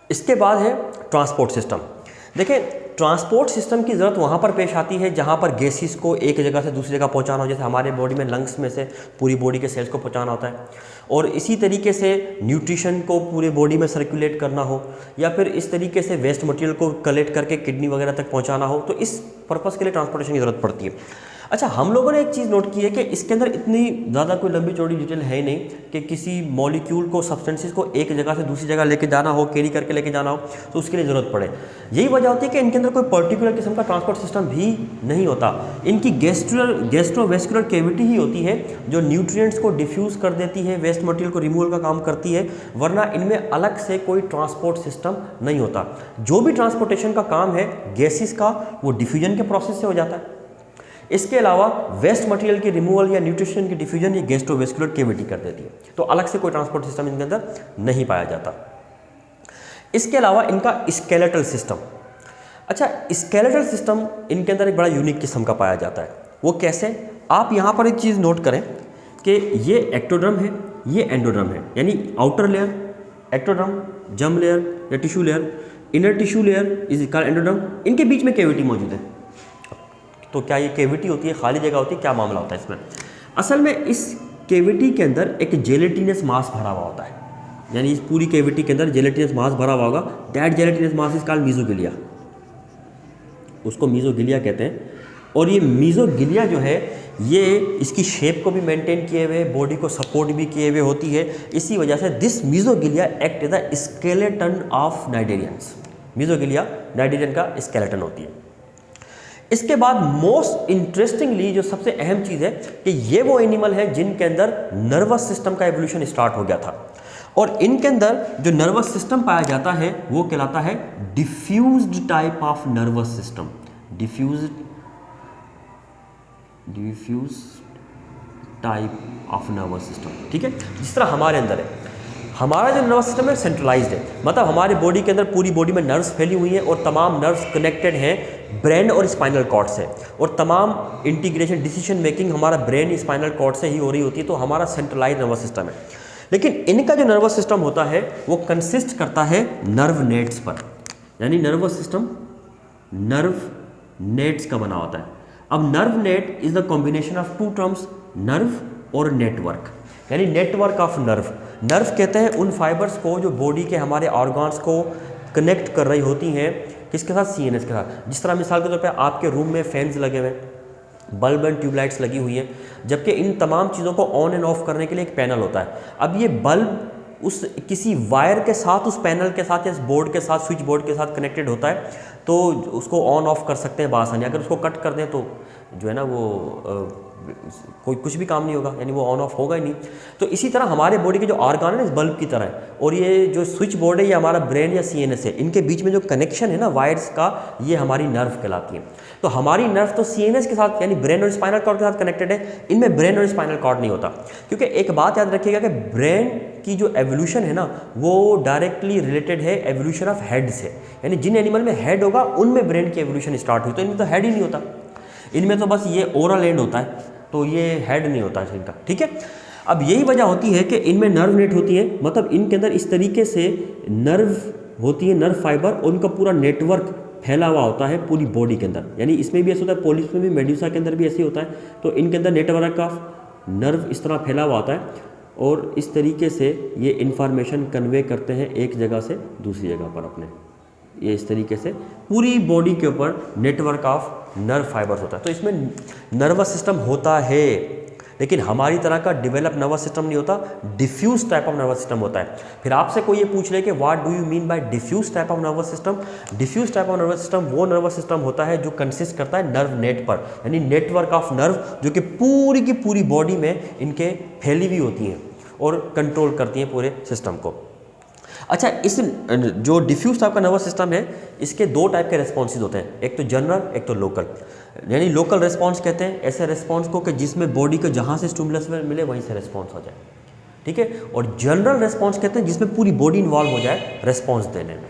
इसके बाद है ट्रांसपोर्ट सिस्टम। देखिए, ट्रांसपोर्ट सिस्टम की ज़रूरत वहाँ पर पेश आती है जहाँ पर गैसेस को एक जगह से दूसरी जगह पहुँचाना हो, जैसे हमारे बॉडी में लंग्स में से पूरी बॉडी के सेल्स को पहुँचाना होता है, और इसी तरीके से न्यूट्रिशन को पूरे बॉडी में सर्कुलेट करना हो, या फिर इस तरीके से वेस्ट मटेरियल को कलेक्ट करके किडनी वगैरह तक पहुँचाना हो, तो इस पर्पज़ के लिए ट्रांसपोर्टेशन की ज़रूरत पड़ती है। अच्छा, हम लोगों ने एक चीज़ नोट की है कि इसके अंदर इतनी ज़्यादा कोई लंबी चौड़ी डिटेल है नहीं कि किसी मॉलिक्यूल को, सब्सटेंसेस को एक जगह से दूसरी जगह लेके जाना हो, कैरी करके लेके जाना हो, तो उसके लिए ज़रूरत पड़े। यही वजह होती है कि इनके अंदर कोई पर्टिकुलर किस्म का ट्रांसपोर्ट सिस्टम भी नहीं होता। इनकी गैस्ट्रोवेस्कुलर कैविटी ही होती है जो न्यूट्रिएंट्स को डिफ्यूज़ कर देती है, वेस्ट मटेरियल को रिमूवल का काम करती है, वरना इनमें अलग से कोई ट्रांसपोर्ट सिस्टम नहीं होता। जो भी ट्रांसपोर्टेशन का काम है गैसेस का, वो डिफ्यूजन के प्रोसेस से हो जाता है। इसके अलावा वेस्ट मटेरियल की रिमूवल या न्यूट्रिशन की डिफ्यूजन ये गैस्ट्रोवेस्कुलर कैविटी कर देती है, तो अलग से कोई ट्रांसपोर्ट सिस्टम इनके अंदर नहीं पाया जाता। इसके अलावा इनका स्केलेटल सिस्टम, अच्छा स्केलेटल सिस्टम इनके अंदर एक बड़ा यूनिक किस्म का पाया जाता है। वो कैसे? आप यहाँ पर एक चीज़ नोट करें कि ये एक्टोडर्म है, ये एंडोडर्म है, यानी outer layer ectoderm, germ layer या tissue layer, inner tissue layer is called endoderm. इनके बीच में कैविटी मौजूद है। तो क्या ये कैविटी होती है, खाली जगह होती है, क्या मामला होता है इसमें? असल में इस कैविटी के अंदर एक जेलेटिनस मास भरा हुआ होता है, यानी इस पूरी कैविटी के अंदर जेलेटिनस मास भरा हुआ होगा। That gelatinous mass is called mesoglea, उसको मीजोगिलिया कहते हैं। और ये मीजोगिलिया जो है ये इसकी शेप को भी मेंटेन किए हुए, बॉडी को सपोर्ट भी किए हुए होती है। इसी वजह से this mesoglea act as the skeleton of cnidarians. Mesoglea cnidarian का स्केलेटन होती है। इसके बाद मोस्ट इंटरेस्टिंगली जो सबसे अहम चीज़ है कि ये वो एनिमल है जिनके अंदर नर्वस सिस्टम का एवोल्यूशन स्टार्ट हो गया था, और इनके अंदर जो नर्वस सिस्टम पाया जाता है वो कहलाता है diffused type of nervous system. Diffused type of nervous system, ठीक है। जिस तरह हमारे अंदर है, हमारा जो नर्वस सिस्टम है सेंट्रलाइज्ड है, मतलब हमारी बॉडी के अंदर पूरी बॉडी में नर्व्स फैली हुई हैं और तमाम नर्व्स कनेक्टेड हैं ब्रेन और स्पाइनल कॉर्ड से, और तमाम इंटीग्रेशन, डिसीजन मेकिंग हमारा ब्रेन स्पाइनल कॉर्ड से ही हो रही होती है। तो हमारा सेंट्रलाइज्ड नर्वस सिस्टम है। लेकिन इनका जो नर्वस सिस्टम होता है वो कंसिस्ट करता है नर्व नेट्स पर, यानी नर्वस सिस्टम नर्व नेट्स का बना होता है। अब nerve net is the combination of two terms, nerve और नेटवर्क, यानी नेटवर्क ऑफ नर्व। नर्व कहते हैं उन फाइबर्स को जो बॉडी के हमारे ऑर्गन्स को कनेक्ट कर रही होती हैं, किसके साथ? सीएनएस के साथ। जिस तरह मिसाल के तौर पे आपके रूम में फैंस लगे हुए हैं, बल्ब एंड ट्यूबलाइट्स लगी हुई हैं, जबकि इन तमाम चीज़ों को ऑन एंड ऑफ करने के लिए एक पैनल होता है। अब ये बल्ब उस किसी वायर के साथ, उस पैनल के साथ या इस बोर्ड के साथ, स्विच बोर्ड के साथ कनेक्टेड होता है, तो उसको ऑन ऑफ कर सकते हैं बासानी। अगर उसको कट कर दें तो जो है ना वो कोई कुछ भी काम नहीं होगा, यानी वो ऑन ऑफ होगा ही नहीं। तो इसी तरह हमारे बॉडी के जो ऑर्गन है इस बल्ब की तरह है, और ये जो स्विच बोर्ड है ये हमारा ब्रेन या सीएनएस है, इनके बीच में जो कनेक्शन है ना वायर्स का, ये हमारी नर्व कहलाती है। तो हमारी नर्व तो सीएनएस के साथ यानी ब्रेन और स्पाइनल कॉर्ड के साथ कनेक्टेड है, इनमें ब्रेन और स्पाइनल कॉर्ड नहीं होता। क्योंकि एक बात याद रखिएगा कि ब्रेन की जो एवोल्यूशन है ना वो डायरेक्टली रिलेटेड है एवोल्यूशन ऑफ हेड से, यानी जिन एनिमल में हेड होगा उनमें ब्रेन की एवोल्यूशन स्टार्ट हुई। तो इनमें तो हेड ही नहीं होता, इनमें तो बस ये ओरल एंड होता है, तो ये हेड नहीं होता है इनका, ठीक है। अब यही वजह होती है कि इनमें नर्व नेट होती है, मतलब इनके अंदर इस तरीके से नर्व होती है, नर्व फाइबर, और उनका पूरा नेटवर्क फैला हुआ होता है पूरी बॉडी के अंदर। यानी इसमें भी ऐसा होता है, पोलिस में भी, मेडुसा के अंदर भी ऐसे होता है। तो इनके अंदर नेटवर्क ऑफ नर्व इस तरह फैला हुआ होता है, और इस तरीके से ये इंफॉर्मेशन कन्वे करते हैं एक जगह से दूसरी जगह पर अपने। ये इस तरीके से पूरी बॉडी के ऊपर नेटवर्क ऑफ नर्व फाइबर्स होता है। तो इसमें नर्वस सिस्टम होता है, लेकिन हमारी तरह का डेवलप नर्वस सिस्टम नहीं होता, diffuse type of nervous system होता है। फिर आपसे कोई ये पूछ ले कि what do you mean by diffuse type of nervous system? Diffuse type of nervous system वो नर्वस सिस्टम होता है जो कंसिस्ट करता है नर्व नेट पर, यानी नेटवर्क ऑफ नर्व जो कि पूरी की पूरी बॉडी में इनके फैली हुई होती हैं और कंट्रोल करती हैं पूरे सिस्टम को। अच्छा, इस जो डिफ्यूज टाइप का नर्वस सिस्टम है इसके दो टाइप के रेस्पॉन्सेज होते हैं, एक तो जनरल, एक तो लोकल। यानी लोकल रेस्पॉन्स कहते हैं ऐसे रेस्पॉन्स को कि जिसमें बॉडी को जहाँ से स्टिमुलस मिले वहीं से रेस्पॉन्स हो जाए, ठीक है। और जनरल रेस्पॉन्स कहते हैं जिसमें पूरी बॉडी इन्वॉल्व हो जाए रेस्पॉन्स देने में।